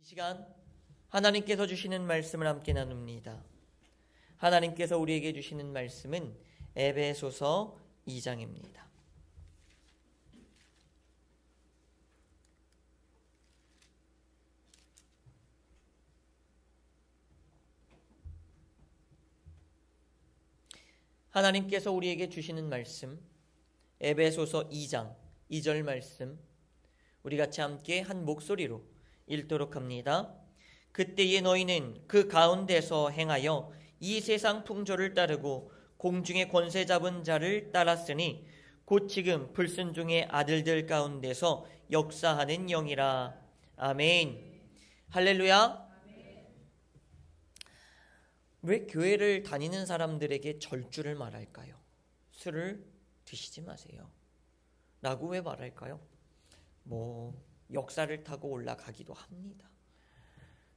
시간 하나님께서 주시는 말씀을 함께 나눕니다. 하나님께서 우리에게 주시는 말씀은 에베소서 2장입니다. 하나님께서 우리에게 주시는 말씀 에베소서 2장 2절 말씀 우리 같이 함께 한 목소리로 읽도록 합니다. 그때에 너희는 그 가운데서 행하여 이 세상 풍조를 따르고 공중의 권세 잡은 자를 따랐으니 곧 지금 불순종의 아들들 가운데서 역사하는 영이라. 아멘. 할렐루야. 왜 교회를 다니는 사람들에게 절주를 말할까요? 술을 드시지 마세요 라고 왜 말할까요? 역사를 타고 올라가기도 합니다.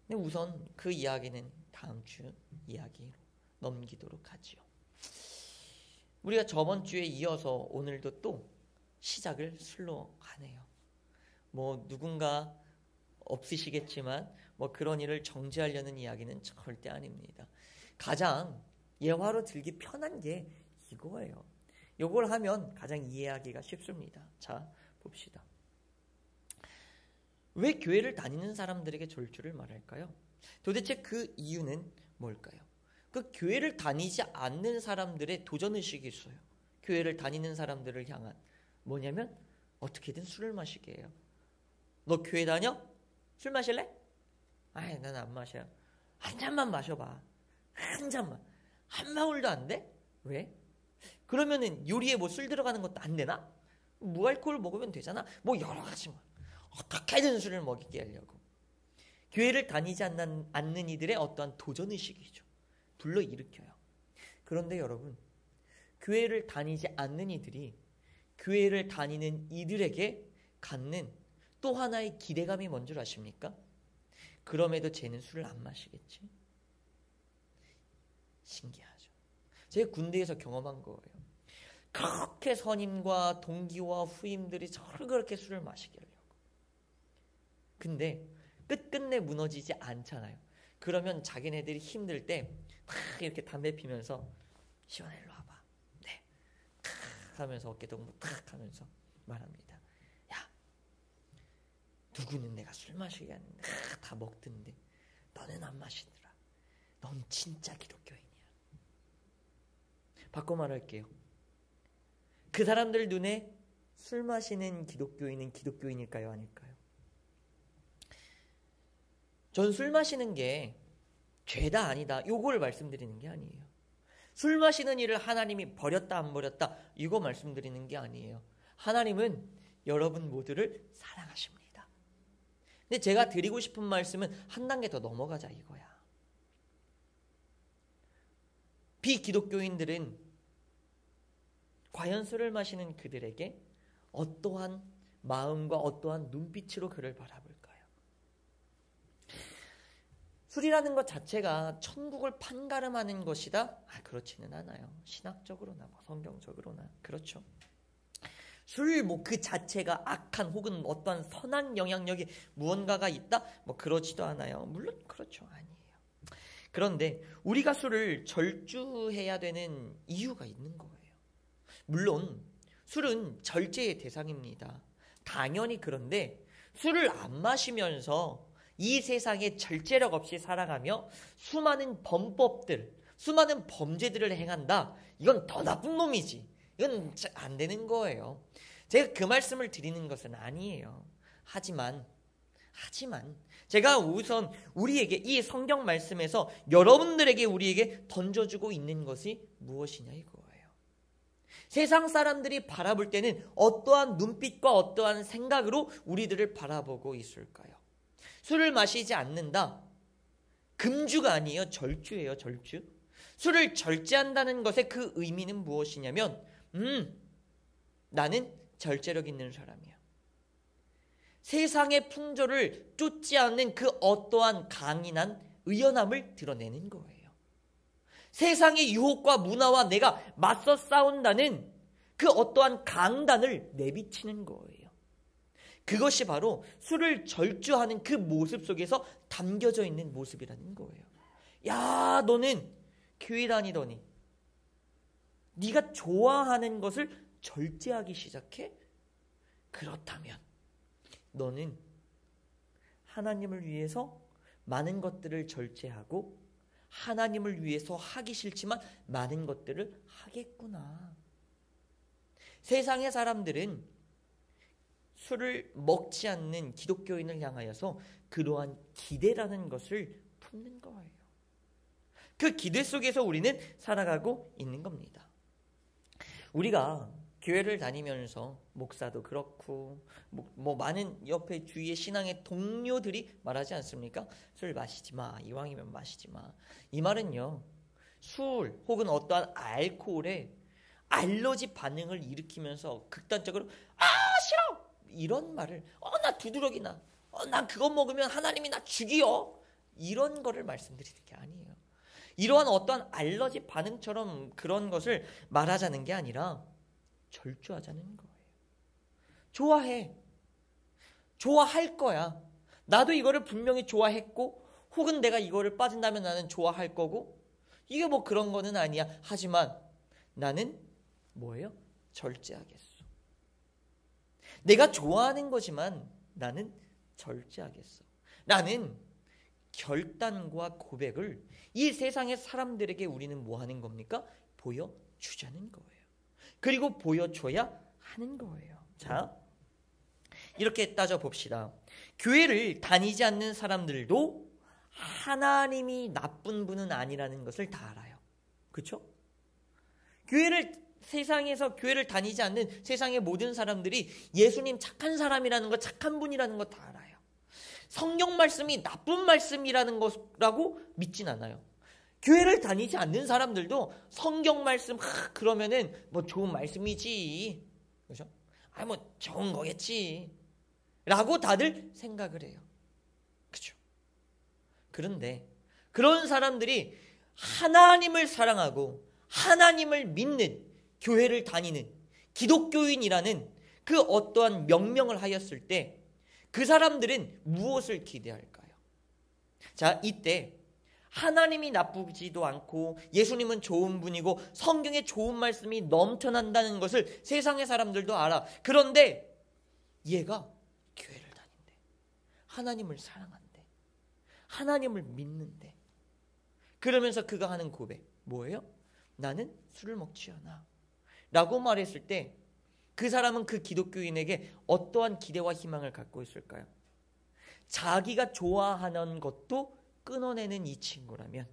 근데 우선 그 이야기는 다음 주 이야기로 넘기도록 하지요. 우리가 저번 주에 이어서 오늘도 또 시작을 술로 하네요. 누군가 없으시겠지만 그런 일을 정지하려는 이야기는 절대 아닙니다. 가장 예화로 들기 편한 게 이거예요. 이걸 하면 가장 이해하기가 쉽습니다. 자, 봅시다. 왜 교회를 다니는 사람들에게 절주를 말할까요? 도대체 그 이유는 뭘까요? 그 교회를 다니지 않는 사람들의 도전의식이 있어요. 교회를 다니는 사람들을 향한 뭐냐면 어떻게든 술을 마시게 해요. 너 교회 다녀? 술 마실래? 아이, 난 안 마셔. 한 잔만 마셔봐. 한 잔만. 한 방울도 안 돼? 왜? 그러면은 요리에 술 들어가는 것도 안 되나? 무알코올 먹으면 되잖아. 여러 가지 어떻게든 술을 먹이게 하려고 교회를 다니지 않는 이들의 어떠한 도전의식이죠. 불러일으켜요. 그런데 여러분, 교회를 다니지 않는 이들이 교회를 다니는 이들에게 갖는 또 하나의 기대감이 뭔 줄 아십니까? 그럼에도 쟤는 술을 안 마시겠지? 신기하죠. 제가 군대에서 경험한 거예요. 그렇게 선임과 동기와 후임들이 저를 그렇게 술을 마시게 하려고. 근데 끝끝내 무너지지 않잖아요. 그러면 자기네들이 힘들 때 탁 이렇게 담배 피면서 시원해 일로 와봐. 네. 탁 하면서 어깨동무 탁 하면서 말합니다. 야, 누구는 내가 술 마시게 하는데 다 먹던데 너는 안 마시더라. 넌 진짜 기독교인이야. 바꿔 말할게요. 그 사람들 눈에 술 마시는 기독교인은 기독교인일까요? 아닐까요? 전 술 마시는 게 죄다 아니다 요걸 말씀드리는 게 아니에요. 술 마시는 일을 하나님이 버렸다 안 버렸다 이거 말씀드리는 게 아니에요. 하나님은 여러분 모두를 사랑하십니다. 근데 제가 드리고 싶은 말씀은 한 단계 더 넘어가자 이거야. 비기독교인들은 과연 술을 마시는 그들에게 어떠한 마음과 어떠한 눈빛으로 그를 바라볼까요? 술이라는 것 자체가 천국을 판가름하는 것이다? 그렇지는 않아요. 신학적으로나 성경적으로나 그렇죠. 술 그 자체가 악한 혹은 어떠한 선한 영향력이 무언가가 있다? 그러지도 않아요. 물론 그렇죠. 아니에요. 그런데 우리가 술을 절주해야 되는 이유가 있는 거예요. 물론 술은 절제의 대상입니다. 당연히. 그런데 술을 안 마시면서 이 세상에 절제력 없이 살아가며 수많은 범법들, 수많은 범죄들을 행한다. 이건 더 나쁜 놈이지. 이건 안 되는 거예요. 제가 그 말씀을 드리는 것은 아니에요. 하지만 제가 우선 우리에게 이 성경 말씀에서 여러분들에게 우리에게 던져주고 있는 것이 무엇이냐 이거예요. 세상 사람들이 바라볼 때는 어떠한 눈빛과 어떠한 생각으로 우리들을 바라보고 있을까요? 술을 마시지 않는다. 금주가 아니에요. 절주예요. 절주. 술을 절제한다는 것의 그 의미는 무엇이냐면 나는 절제력 있는 사람이야. 세상의 풍조를 쫓지 않는 그 어떠한 강인한 의연함을 드러내는 거예요. 세상의 유혹과 문화와 내가 맞서 싸운다는 그 어떠한 강단을 내비치는 거예요. 그것이 바로 술을 절주하는 그 모습 속에서 담겨져 있는 모습이라는 거예요. 야, 너는 교회 다니더니 네가 좋아하는 것을 절제하기 시작해? 그렇다면 너는 하나님을 위해서 많은 것들을 절제하고 하나님을 위해서 하기 싫지만 많은 것들을 하겠구나. 세상의 사람들은 술을 먹지 않는 기독교인을 향하여서 그러한 기대라는 것을 품는 거예요. 그 기대 속에서 우리는 살아가고 있는 겁니다. 우리가 교회를 다니면서 목사도 그렇고 뭐 많은 옆에 주위의 신앙의 동료들이 말하지 않습니까? 술 마시지 마. 이왕이면 마시지 마. 이 말은요, 술 혹은 어떠한 알코올에 알러지 반응을 일으키면서 극단적으로 싫어! 이런 말을 나 두드러기 나. 난 그거 먹으면 하나님이 나 죽여. 이런 거를 말씀드리는 게 아니에요. 이러한 어떠한 알러지 반응처럼 그런 것을 말하자는 게 아니라 절주하자는 거예요. 좋아해. 좋아할 거야. 나도 이거를 분명히 좋아했고 혹은 내가 이거를 빠진다면 나는 좋아할 거고 이게 뭐 그런 거는 아니야. 하지만 나는 뭐예요? 절제하겠어. 내가 좋아하는 거지만 나는 절제하겠어. 나는 결단과 고백을 이 세상의 사람들에게 우리는 뭐 하는 겁니까? 보여주자는 거예요. 그리고 보여줘야 하는 거예요. 자, 이렇게 따져봅시다. 교회를 다니지 않는 사람들도 하나님이 나쁜 분은 아니라는 것을 다 알아요. 그렇죠? 세상에서 교회를 다니지 않는 세상의 모든 사람들이 예수님 착한 사람이라는 것, 착한 분이라는 것 다 알아요. 성경 말씀이 나쁜 말씀이라는 것라고 믿진 않아요. 교회를 다니지 않는 사람들도 성경 말씀 그러면은 뭐 좋은 말씀이지, 그렇죠? 뭐 좋은 거겠지 라고 다들 생각을 해요. 그렇죠? 그런데 그런 사람들이 하나님을 사랑하고 하나님을 믿는 교회를 다니는 기독교인이라는 그 어떠한 명명을 하였을 때 그 사람들은 무엇을 기대할까요? 자, 이때 하나님이 나쁘지도 않고 예수님은 좋은 분이고 성경에 좋은 말씀이 넘쳐난다는 것을 세상의 사람들도 알아. 그런데 얘가 교회를 다닌대. 하나님을 사랑한대. 하나님을 믿는데. 그러면서 그가 하는 고백 뭐예요? 나는 술을 먹지 않아 라고 말했을 때 그 사람은 그 기독교인에게 어떠한 기대와 희망을 갖고 있을까요? 자기가 좋아하는 것도 끊어내는 이 친구라면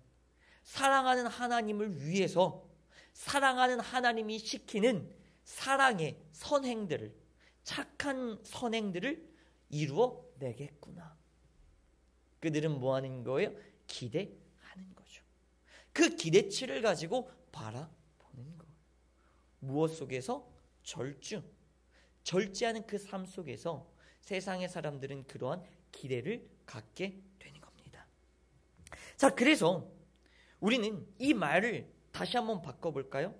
사랑하는 하나님을 위해서 사랑하는 하나님이 시키는 사랑의 선행들을, 착한 선행들을 이루어 내겠구나. 그들은 뭐 하는 거예요? 기대하는 거죠. 그 기대치를 가지고 바라보는 거예요. 무엇 속에서? 절제하는 그 삶 속에서 세상의 사람들은 그러한 기대를 갖게 되는 겁니다. 자, 그래서 우리는 이 말을 다시 한번 바꿔볼까요?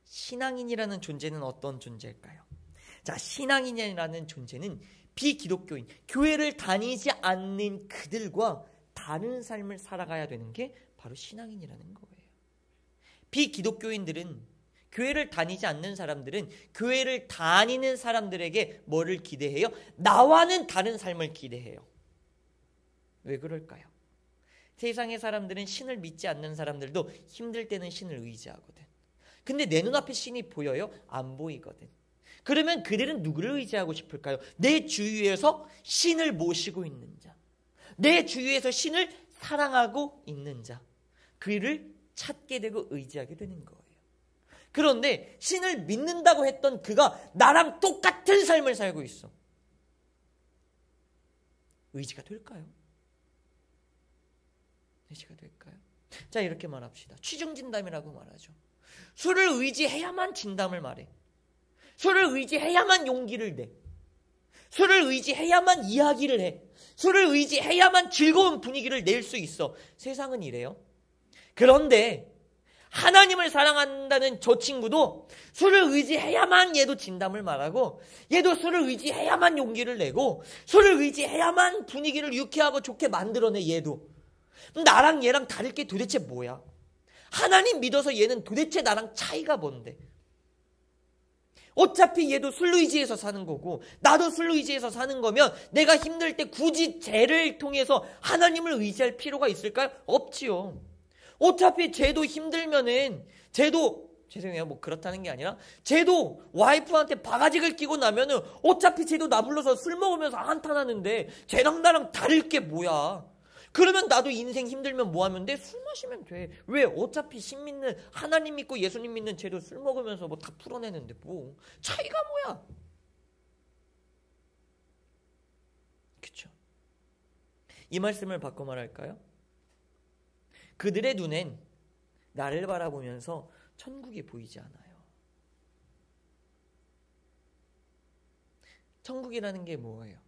신앙인이라는 존재는 어떤 존재일까요? 자, 신앙인이라는 존재는 비기독교인, 교회를 다니지 않는 그들과 다른 삶을 살아가야 되는 게 바로 신앙인이라는 거예요. 비기독교인들은, 교회를 다니지 않는 사람들은 교회를 다니는 사람들에게 뭐를 기대해요? 나와는 다른 삶을 기대해요. 왜 그럴까요? 세상의 사람들은 신을 믿지 않는 사람들도 힘들 때는 신을 의지하거든. 근데 내 눈앞에 신이 보여요? 안 보이거든. 그러면 그들은 누구를 의지하고 싶을까요? 내 주위에서 신을 모시고 있는 자, 내 주위에서 신을 사랑하고 있는 자, 그를 찾게 되고 의지하게 되는 거예요. 그런데 신을 믿는다고 했던 그가 나랑 똑같은 삶을 살고 있어. 의지가 될까요? 의지가 될까요? 자, 이렇게 말합시다. 취중진담이라고 말하죠. 술을 의지해야만 진담을 말해. 술을 의지해야만 용기를 내. 술을 의지해야만 이야기를 해. 술을 의지해야만 즐거운 분위기를 낼 수 있어. 세상은 이래요. 그런데 하나님을 사랑한다는 저 친구도 술을 의지해야만 얘도 진담을 말하고, 얘도 술을 의지해야만 용기를 내고, 술을 의지해야만 분위기를 유쾌하고 좋게 만들어내. 얘도 나랑 얘랑 다를 게 도대체 뭐야? 하나님 믿어서 얘는 도대체 나랑 차이가 뭔데? 어차피 얘도 술 의지해서 사는 거고 나도 술 의지해서 사는 거면 내가 힘들 때 굳이 쟤를 통해서 하나님을 의지할 필요가 있을까요? 없지요. 어차피 쟤도 힘들면은, 쟤도, 죄송해요, 뭐 그렇다는 게 아니라, 쟤도 와이프한테 바가지를 끼고 나면은 어차피 쟤도 나 불러서 술 먹으면서 한탄하는데 쟤랑 나랑 다를 게 뭐야? 그러면 나도 인생 힘들면 뭐 하면 돼? 술 마시면 돼. 왜? 어차피 신 믿는, 하나님 믿고 예수님 믿는 쟤도 술 먹으면서 뭐 다 풀어내는데 뭐 차이가 뭐야? 그쵸? 이 말씀을 바꿔 말할까요? 그들의 눈엔 나를 바라보면서 천국이 보이지 않아요. 천국이라는 게 뭐예요?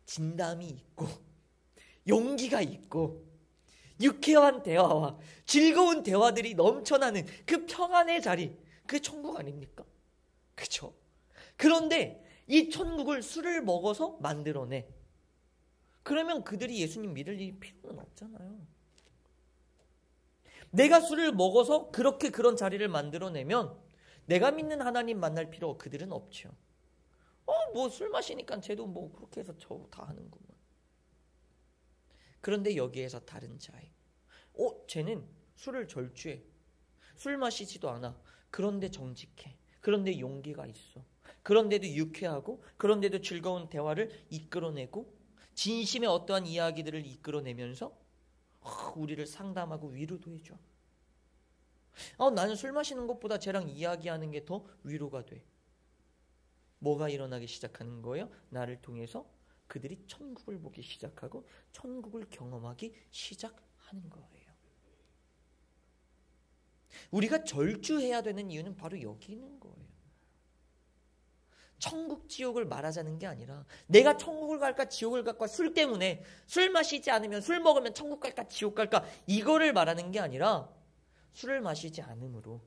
진담이 있고 용기가 있고 유쾌한 대화와 즐거운 대화들이 넘쳐나는 그 평안의 자리, 그게 천국 아닙니까? 그렇죠? 그런데 이 천국을 술을 먹어서 만들어내. 그러면 그들이 예수님 믿을 필요는 없잖아요. 내가 술을 먹어서 그렇게 그런 자리를 만들어내면 내가 믿는 하나님 만날 필요 그들은 없죠. 뭐 술 마시니까 쟤도 뭐 그렇게 해서 저 다 하는구만. 그런데 여기에서 다른 자에, 쟤는 술을 절주해. 술 마시지도 않아. 그런데 정직해. 그런데 용기가 있어. 그런데도 유쾌하고, 그런데도 즐거운 대화를 이끌어내고, 진심의 어떠한 이야기들을 이끌어내면서 우리를 상담하고 위로도 해줘. 나는 술 마시는 것보다 쟤랑 이야기하는 게 더 위로가 돼. 뭐가 일어나기 시작하는 거예요? 나를 통해서 그들이 천국을 보기 시작하고 천국을 경험하기 시작하는 거예요. 우리가 절주해야 되는 이유는 바로 여기 있는 거예요. 천국 지옥을 말하자는 게 아니라 내가 천국을 갈까 지옥을 갈까, 술 때문에 술 마시지 않으면, 술 먹으면 천국 갈까 지옥 갈까, 이거를 말하는 게 아니라 술을 마시지 않음으로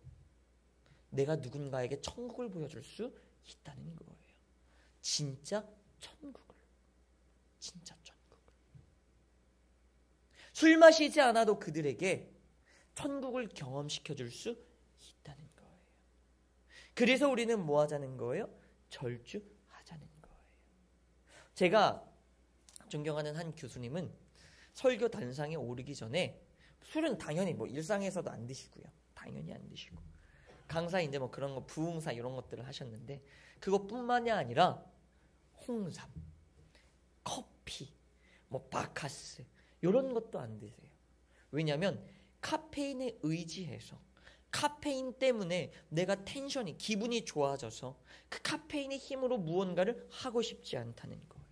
내가 누군가에게 천국을 보여줄 수 있다는 거예요. 진짜 천국을. 진짜 천국을. 술 마시지 않아도 그들에게 천국을 경험시켜줄 수 있다는 거예요. 그래서 우리는 뭐 하자는 거예요? 절주하자는 거예요. 제가 존경하는 한 교수님은 설교 단상에 오르기 전에 술은 당연히 뭐 일상에서도 안 드시고요. 당연히 안 드시고. 강사인데 뭐 그런 거 부흥사 이런 것들을 하셨는데 그것뿐만이 아니라 홍삼, 커피, 뭐 바카스 이런 것도 안 드세요. 왜냐하면 카페인에 의지해서, 카페인 때문에 내가 텐션이, 기분이 좋아져서 그 카페인의 힘으로 무언가를 하고 싶지 않다는 거예요.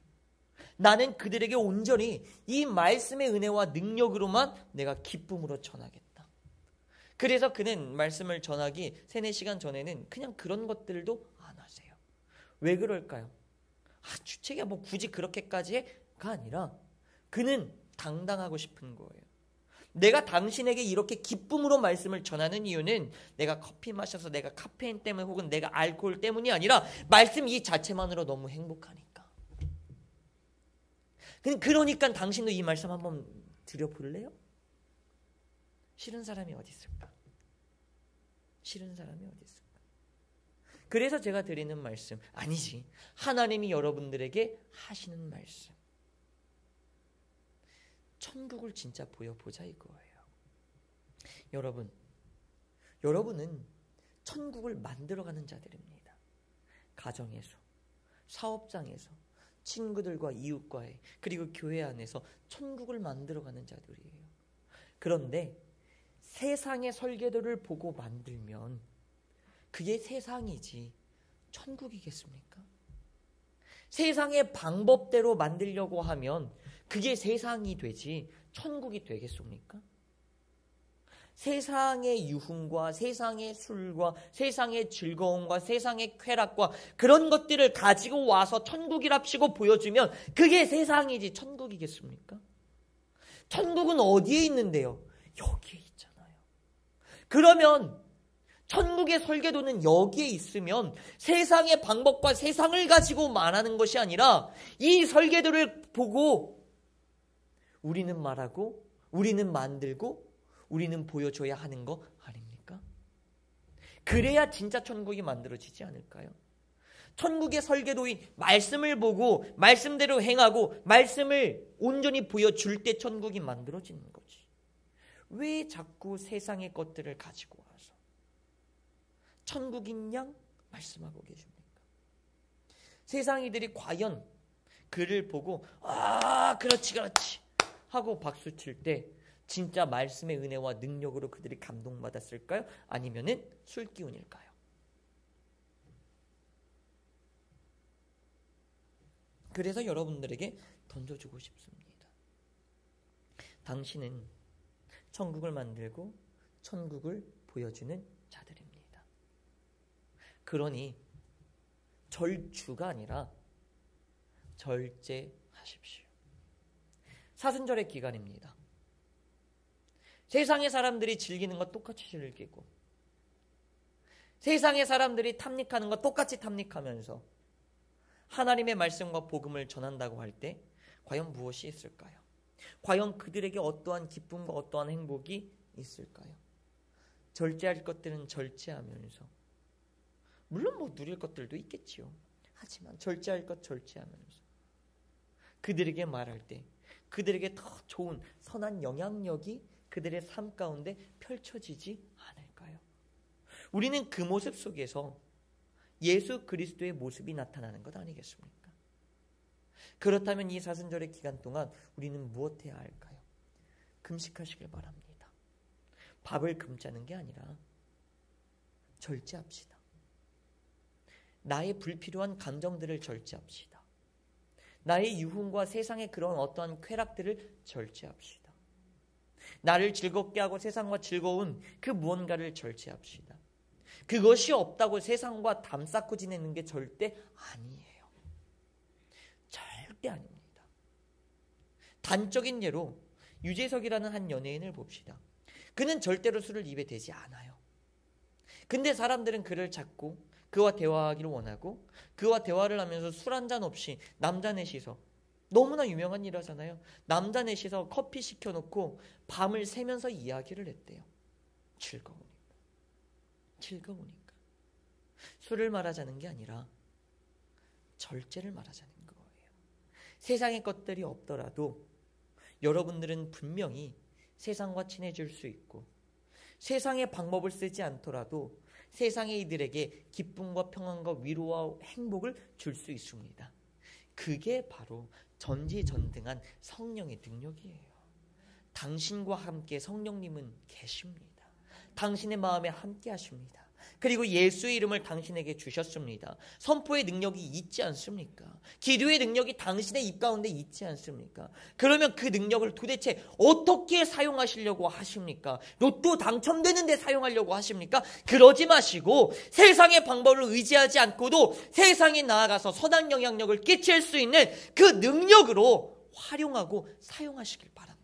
나는 그들에게 온전히 이 말씀의 은혜와 능력으로만 내가 기쁨으로 전하겠다. 그래서 그는 말씀을 전하기 3-4시간 전에는 그냥 그런 것들도 안 하세요. 왜 그럴까요? 주책이야 뭐 굳이 그렇게까지 해가 아니라 그는 당당하고 싶은 거예요. 내가 당신에게 이렇게 기쁨으로 말씀을 전하는 이유는 내가 커피 마셔서 내가 카페인 때문에 혹은 내가 알코올 때문이 아니라 말씀 이 자체만으로 너무 행복하니까. 그러니까 당신도 이 말씀 한번 드려볼래요? 싫은 사람이 어디 있을까? 싫은 사람이 어디 있을까? 그래서 제가 드리는 말씀, 아니지, 하나님이 여러분들에게 하시는 말씀, 천국을 진짜 보여보자 이거예요. 여러분은 천국을 만들어가는 자들입니다. 가정에서, 사업장에서, 친구들과 이웃과의, 그리고 교회 안에서 천국을 만들어가는 자들이에요. 그런데 세상의 설계도를 보고 만들면 그게 세상이지 천국이겠습니까? 세상의 방법대로 만들려고 하면 그게 세상이 되지 천국이 되겠습니까? 세상의 유흥과 세상의 술과 세상의 즐거움과 세상의 쾌락과 그런 것들을 가지고 와서 천국이랍시고 보여주면 그게 세상이지 천국이겠습니까? 천국은 어디에 있는데요? 여기에 있잖아요. 그러면 천국의 설계도는 여기에 있으면 세상의 방법과 세상을 가지고 말하는 것이 아니라 이 설계도를 보고 우리는 말하고 우리는 만들고 우리는 보여줘야 하는 거 아닙니까? 그래야 진짜 천국이 만들어지지 않을까요? 천국의 설계도인 말씀을 보고 말씀대로 행하고 말씀을 온전히 보여줄 때 천국이 만들어지는 거지. 왜 자꾸 세상의 것들을 가지고 와서 천국인 양 말씀하고 계십니까? 세상이들이 과연 그를 보고 그렇지 하고 박수 칠 때 진짜 말씀의 은혜와 능력으로 그들이 감동받았을까요? 아니면은 술기운일까요? 그래서 여러분들에게 던져주고 싶습니다. 당신은 천국을 만들고 천국을 보여주는 자들입니다. 그러니 절주가 아니라 절제하십시오. 사순절의 기간입니다. 세상의 사람들이 즐기는 것 똑같이 즐기고 세상의 사람들이 탐닉하는 것 똑같이 탐닉하면서 하나님의 말씀과 복음을 전한다고 할 때 과연 무엇이 있을까요? 과연 그들에게 어떠한 기쁨과 어떠한 행복이 있을까요? 절제할 것들은 절제하면서 물론 누릴 것들도 있겠지요. 하지만 절제할 것 절제하면서 그들에게 말할 때 그들에게 더 좋은 선한 영향력이 그들의 삶 가운데 펼쳐지지 않을까요? 우리는 그 모습 속에서 예수 그리스도의 모습이 나타나는 것 아니겠습니까? 그렇다면 이 사순절의 기간 동안 우리는 무엇해야 할까요? 금식하시길 바랍니다. 밥을 금자는 게 아니라 절제합시다. 나의 불필요한 감정들을 절제합시다. 나의 유흥과 세상의 그런 어떠한 쾌락들을 절제합시다. 나를 즐겁게 하고 세상과 즐거운 그 무언가를 절제합시다. 그것이 없다고 세상과 담 쌓고 지내는 게 절대 아니에요. 절대 아닙니다. 단적인 예로 유재석이라는 한 연예인을 봅시다. 그는 절대로 술을 입에 대지 않아요. 근데 사람들은 그를 찾고 그와 대화하기를 원하고 그와 대화를 하면서 술 한 잔 없이 남자 넷이서 너무나 유명한 일하잖아요. 남자 넷이서 커피 시켜놓고 밤을 새면서 이야기를 했대요. 즐거우니까. 술을 말하자는 게 아니라 절제를 말하자는 거예요. 세상의 것들이 없더라도 여러분들은 분명히 세상과 친해질 수 있고 세상의 방법을 쓰지 않더라도 세상의 이들에게 기쁨과 평안과 위로와 행복을 줄 수 있습니다. 그게 바로 전지전능한 성령의 능력이에요. 당신과 함께 성령님은 계십니다. 당신의 마음에 함께 하십니다. 그리고 예수의 이름을 당신에게 주셨습니다. 선포의 능력이 있지 않습니까? 기도의 능력이 당신의 입 가운데 있지 않습니까? 그러면 그 능력을 도대체 어떻게 사용하시려고 하십니까? 로또 당첨되는데 사용하려고 하십니까? 그러지 마시고 세상의 방법을 의지하지 않고도 세상에 나아가서 선한 영향력을 끼칠 수 있는 그 능력으로 활용하고 사용하시길 바랍니다.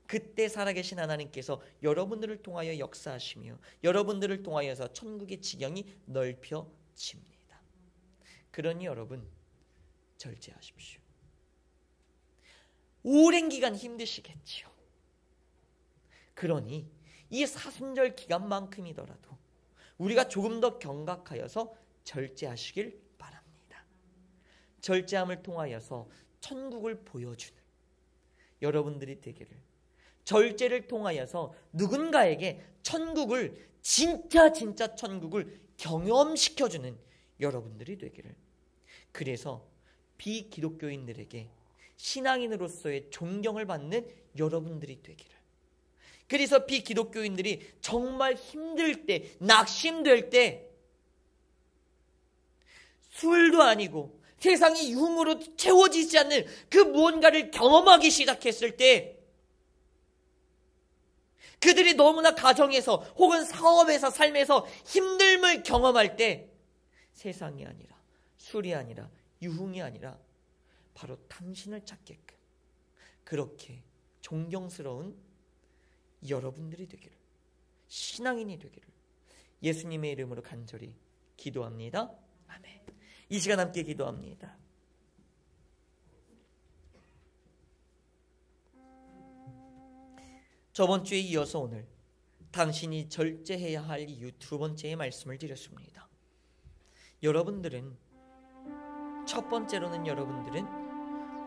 그때 살아계신 하나님께서 여러분들을 통하여 역사하시며 여러분들을 통하여서 천국의 지경이 넓혀집니다. 그러니 여러분 절제하십시오. 오랜 기간 힘드시겠지요. 그러니 이 사순절 기간만큼이더라도 우리가 조금 더 경각하여서 절제하시길 바랍니다. 절제함을 통하여서 천국을 보여주는 여러분들이 되기를, 절제를 통하여서 누군가에게 천국을 진짜 천국을 경험시켜주는 여러분들이 되기를, 그래서 비기독교인들에게 신앙인으로서의 존경을 받는 여러분들이 되기를, 그래서 비기독교인들이 정말 힘들 때, 낙심될 때 술도 아니고 세상이 유흥으로 채워지지 않는 그 무언가를 경험하기 시작했을 때, 그들이 너무나 가정에서 혹은 사업에서 삶에서 힘듦을 경험할 때 세상이 아니라 술이 아니라 유흥이 아니라 바로 당신을 찾게끔 그렇게 존경스러운 여러분들이 되기를 신앙인이 되기를 예수님의 이름으로 간절히 기도합니다. 아멘. 이 시간 함께 기도합니다. 저번 주에 이어서 오늘 당신이 절제해야 할 이유 두 번째의 말씀을 드렸습니다. 여러분들은 첫 번째로는 여러분들은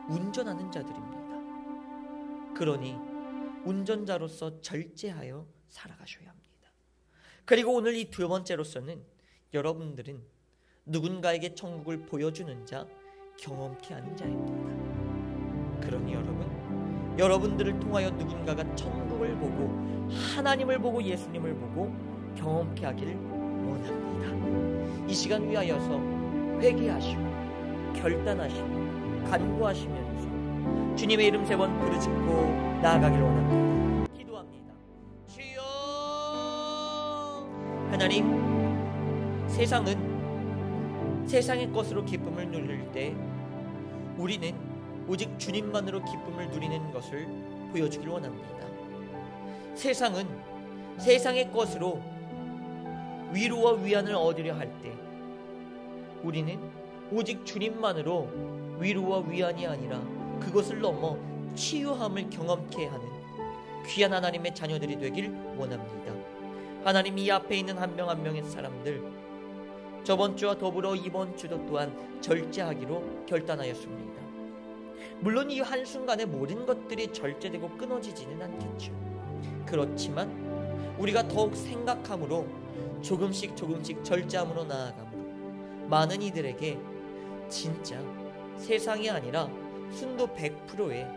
운전하는 자들입니다. 그러니 운전자로서 절제하여 살아가셔야 합니다. 그리고 오늘 이 두 번째로서는 여러분들은 누군가에게 천국을 보여주는 자, 경험케 하는 자입니다. 그러니 여러분들을 통하여 누군가가 천국을 보고 하나님을 보고 예수님을 보고 경험케 하기를 원합니다. 이 시간 위하여서 회개하시고 결단하시고 간구하시면서 주님의 이름 3번 부르짖고 나아가기를 원합니다. 기도합니다. 주여 하나님, 세상의 것으로 기쁨을 누릴 때 우리는 오직 주님만으로 기쁨을 누리는 것을 보여주길 원합니다. 세상은 세상의 것으로 위로와 위안을 얻으려 할 때 우리는 오직 주님만으로 위로와 위안이 아니라 그것을 넘어 치유함을 경험케 하는 귀한 하나님의 자녀들이 되길 원합니다. 하나님, 이 앞에 있는 한 명 한 명의 사람들, 저번 주와 더불어 이번 주도 또한 절제하기로 결단하였습니다. 물론 이 한순간에 모든 것들이 절제되고 끊어지지는 않겠죠. 그렇지만 우리가 더욱 생각함으로 조금씩 절제함으로 나아가므로 많은 이들에게 진짜 세상이 아니라 순도 100%의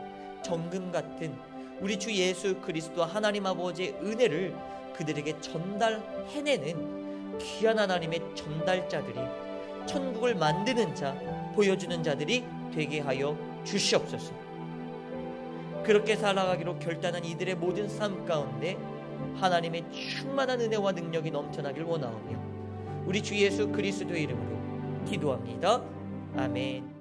정금 같은 우리 주 예수 그리스도 하나님 아버지의 은혜를 그들에게 전달해내는 귀한 하나님의 전달자들이, 천국을 만드는 자, 보여주는 자들이 되게 하여 주시옵소서. 그렇게 살아가기로 결단한 이들의 모든 삶 가운데 하나님의 충만한 은혜와 능력이 넘쳐나길 원하오며 우리 주 예수 그리스도의 이름으로 기도합니다. 아멘.